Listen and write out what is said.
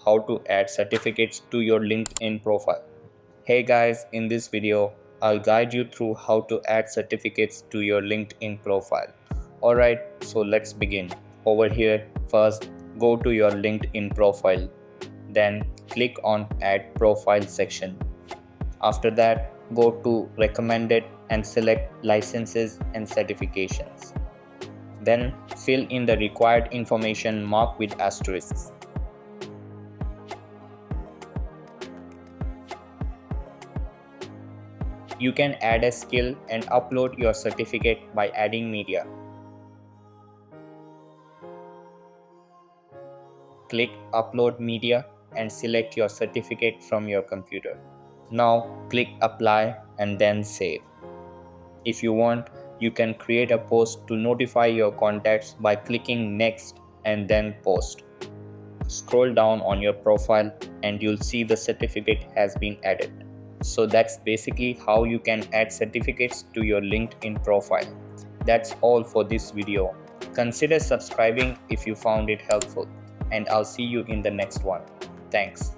how to add certificates to your LinkedIn profile. Hey guys, in this video, I'll guide you through how to add certificates to your LinkedIn profile. Alright, so let's begin. Over here, first go to your LinkedIn profile, then click on Add Profile section. After that, go to Recommended and select Licenses and Certifications. Then fill in the required information marked with asterisks. You can add a skill and upload your certificate by adding media. Click Upload Media and select your certificate from your computer. Now click Apply and then Save. If you want, you can create a post to notify your contacts by clicking Next and then Post. Scroll down on your profile and you'll see the certificate has been added. So that's basically how you can add certificates to your LinkedIn profile. That's all for this video. Consider subscribing if you found it helpful, and I'll see you in the next one. Thanks.